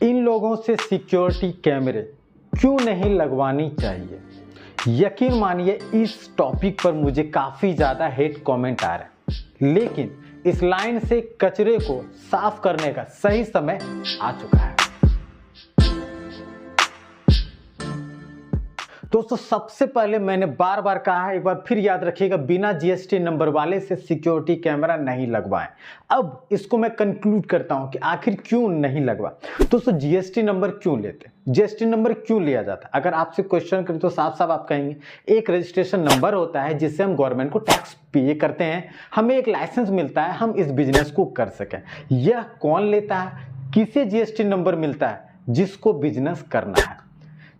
इन लोगों से सिक्योरिटी कैमरे क्यों नहीं लगवानी चाहिए। यकीन मानिए इस टॉपिक पर मुझे काफ़ी ज़्यादा हेट कमेंट आ रहे हैं, लेकिन इस लाइन से कचरे को साफ करने का सही समय आ चुका है। दोस्तों सबसे पहले मैंने बार बार कहा है, एक बार फिर याद रखिएगा, बिना जीएसटी नंबर वाले से सिक्योरिटी कैमरा नहीं लगवाएं। अब इसको मैं कंक्लूड करता हूं कि आखिर क्यों नहीं लगवा। दोस्तों जीएसटी नंबर क्यों लेते, जीएसटी नंबर क्यों लिया जाता है? अगर आपसे क्वेश्चन करें तो साफ साफ आप कहेंगे एक रजिस्ट्रेशन नंबर होता है जिससे हम गवर्नमेंट को टैक्स पे करते हैं, हमें एक लाइसेंस मिलता है, हम इस बिजनेस को कर सकें। यह कौन लेता है? किसे जीएसटी नंबर मिलता है? जिसको बिजनेस करना है।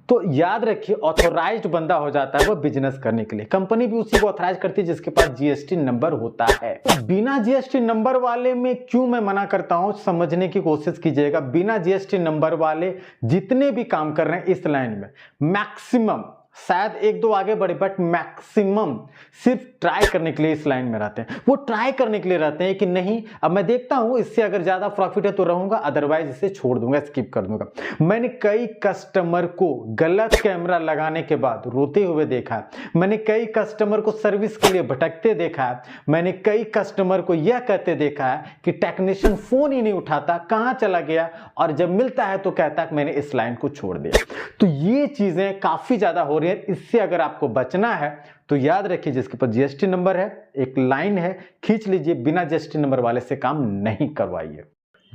तो याद रखिए ऑथोराइज्ड बंदा हो जाता है वो बिजनेस करने के लिए। कंपनी भी उसी को ऑथराइज करती है जिसके पास जीएसटी नंबर होता है। तो बिना जीएसटी नंबर वाले में क्यों मैं मना करता हूं, समझने की कोशिश कीजिएगा। बिना जीएसटी नंबर वाले जितने भी काम कर रहे हैं इस लाइन में, मैक्सिमम, शायद एक दो आगे बढ़े बट मैक्सिमम सिर्फ ट्राई करने के लिए इस लाइन में रहते हैं। वो ट्राई करने के लिए रहते हैं कि नहीं अब मैं देखता हूं इससे अगर ज्यादा प्रॉफिट है तो रहूंगा, अदरवाइज इसे छोड़ दूंगा, स्किप कर दूंगा। मैंने कई कस्टमर को गलत कैमरा लगाने के बाद रोते हुए देखा है। मैंने कई कस्टमर को सर्विस के लिए भटकते देखा है। मैंने कई कस्टमर को यह कहते देखा है कि टेक्नीशियन फोन ही नहीं उठाता, कहां चला गया, और जब मिलता है तो कहता है कि मैंने इस लाइन को छोड़ दिया। तो ये चीजें काफी ज्यादा हो रही है। इससे अगर आपको बचना है तो याद रखिए जिसके पास जीएसटी नंबर है, एक लाइन है, खींच लीजिए, बिना जीएसटी नंबर वाले से काम नहीं करवाइए।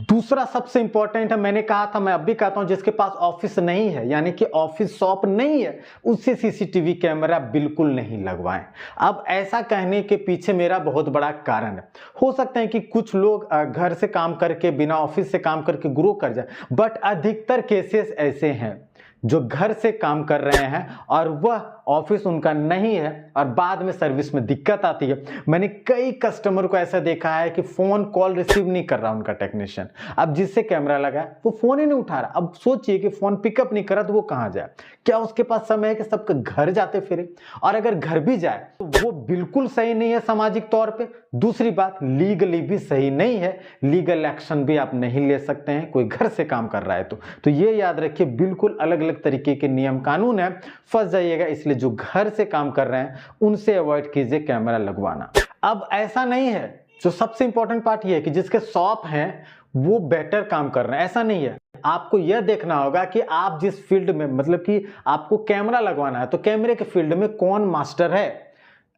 दूसरा सबसे इंपॉर्टेंट है, मैंने कहा था, मैं अब भी कहता हूं, जिसके पास ऑफिस नहीं है यानी कि ऑफिस शॉप नहीं है उससे सीसीटीवी कैमरा बिल्कुल नहीं लगवाएं। अब ऐसा कहने के पीछे मेरा बहुत बड़ा कारण है। हो सकता है कि कुछ लोग घर से काम करके, बिना ऑफिस से काम करके ग्रो कर जाए, बट अधिकतर केसेस ऐसे हैं जो घर से काम कर रहे हैं और वह ऑफिस उनका नहीं है और बाद में सर्विस में दिक्कत आती है। मैंने कई कस्टमर को ऐसा देखा है कि फोन कॉल रिसीव नहीं कर रहा उनका टेक्नीशियन, अब जिससे कैमरा लगा है वो फोन ही नहीं उठा रहा। अब सोचिए कि फोन पिकअप नहीं कर रहा तो वो कहां जाए? क्या उसके पास समय है कि सबके घर जाते फिरे? और अगर घर भी जाए तो वो बिल्कुल सही नहीं है सामाजिक तौर पर। दूसरी बात, लीगली भी सही नहीं है, लीगल एक्शन भी आप नहीं ले सकते हैं कोई घर से काम कर रहा है तो ये याद रखिए, बिल्कुल अलग अलग तरीके के नियम कानून है, फंस जाइएगा। इसलिए जो घर से काम कर रहे हैं उनसे अवॉइड कीजिए कैमरा लगवाना। अब ऐसा नहीं है, जो सबसे इंपॉर्टेंट पार्ट ये है कि जिसके शॉप हैं वो बेटर काम कर रहे हैं, ऐसा नहीं है। आपको यह देखना होगा कि आप जिस फील्ड में, मतलब कि आपको कैमरा लगवाना है तो कैमरे के फील्ड में कौन मास्टर है,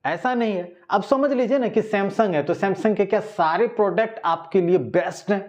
ऐसा नहीं है। अब समझ लीजिए ना कि सैमसंग है तो सैमसंग के क्या सारे प्रोडक्ट आपके लिए बेस्ट हैं?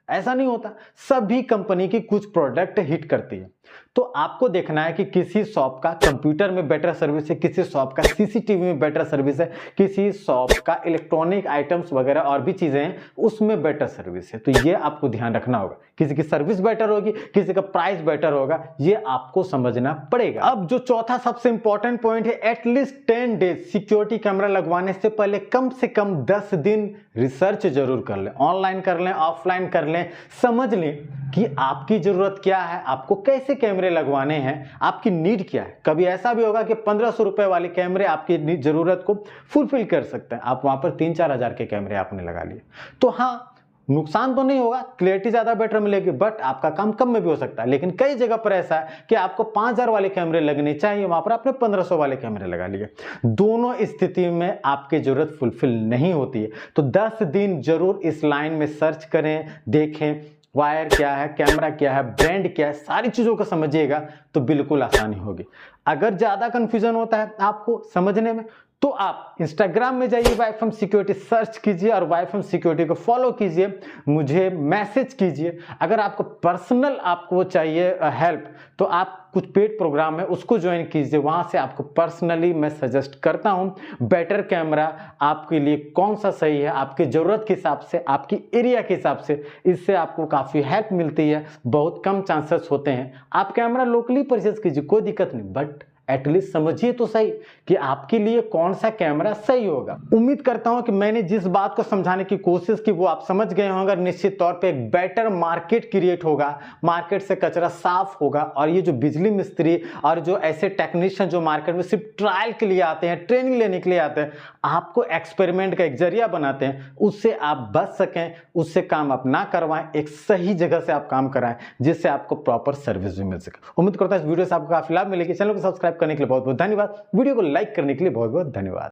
ऐसा नहीं होता। सभी कंपनी की कुछ प्रोडक्ट हिट करती है। तो आपको देखना है कि किसी शॉप का कंप्यूटर में बेटर सर्विस है, किसी शॉप का सीसीटीवी में बेटर सर्विस है, किसी शॉप का इलेक्ट्रॉनिक आइटम्स वगैरह और भी चीजें हैं उसमें बेटर सर्विस है। तो ये आपको ध्यान रखना होगा, किसी की सर्विस बेटर होगी, किसी का प्राइस बेटर होगा, ये आपको समझना पड़ेगा। अब जो चौथा सबसे इंपॉर्टेंट पॉइंट है, एटलीस्ट 10 डेज सिक्योरिटी कैमरा लगवाने से पहले कम से कम 10 दिन रिसर्च जरूर कर लें, ऑनलाइन कर लें, ऑफलाइन कर लें, समझ लें कि आपकी जरूरत क्या है, आपको कैसे कैमरे लगवाने हैं, आपकी नीड क्या है। कभी ऐसा भी होगा कि 1500 रुपए वाले कैमरे आपकी जरूरत को फुलफिल कर सकते हैं, आप वहां पर 3-4 हजार के कैमरे आपने लगा लिए। तो हाँ, नुकसान तो नहीं होगा, क्लियरिटी ज्यादा बेटर मिलेगी, बट आपका काम कम में भी हो सकता है। लेकिन कई जगह पर ऐसा है कि आपको 5000 वाले कैमरे लगने चाहिए, वहां पर आपने 1500 वाले कैमरे लगा लिए। दोनों स्थिति में आपकी जरूरत फुलफिल नहीं होती है। तो 10 दिन जरूर इस लाइन में सर्च करें, देखें वायर क्या है, कैमरा क्या है, ब्रांड क्या है, सारी चीजों को समझिएगा तो बिल्कुल आसानी होगी। अगर ज्यादा कंफ्यूजन होता है आपको समझने में तो आप इंस्टाग्राम में जाइए, वाईफाई सिक्योरिटी सर्च कीजिए और वाईफाई सिक्योरिटी को फॉलो कीजिए, मुझे मैसेज कीजिए। अगर आपको पर्सनल आपको चाहिए हेल्प तो आप कुछ पेड प्रोग्राम है उसको ज्वाइन कीजिए, वहां से आपको पर्सनली मैं सजेस्ट करता हूं बेटर कैमरा आपके लिए कौन सा सही है, आपकी जरूरत के हिसाब से, आपकी एरिया के हिसाब से। इससे आपको काफी हेल्प मिलती है, बहुत कम चांसेस होते हैं। आप कैमरा लोकली परचेज कीजिए, कोई दिक्कत नहीं, बट एटलीस्ट समझिए तो सही कि आपके लिए कौन सा कैमरा सही होगा। उम्मीद करता हूं कि मैंने जिस बात को समझाने की कोशिश की वो आप समझ गए होंगे। निश्चित तौर पे एक बेटर मार्केट क्रिएट होगा, मार्केट से कचरा साफ होगा और ये जो बिजली मिस्त्री और जो ऐसे टेक्नीशियन जो मार्केट में सिर्फ ट्रायल के लिए आते हैं, ट्रेनिंग लेने के लिए आते हैं, आपको एक्सपेरिमेंट का एक जरिया बनाते हैं, उससे आप बच सकें, उससे काम आप ना करवाएं, एक सही जगह से आप काम कराएं जिससे आपको प्रॉपर सर्विस भी मिल सके। उम्मीद करता हूं इस वीडियो से आपको काफी लाभ मिलेगी। चैनल को सब्सक्राइब करने के लिए बहुत बहुत धन्यवाद। वीडियो को लाइक करने के लिए बहुत बहुत धन्यवाद।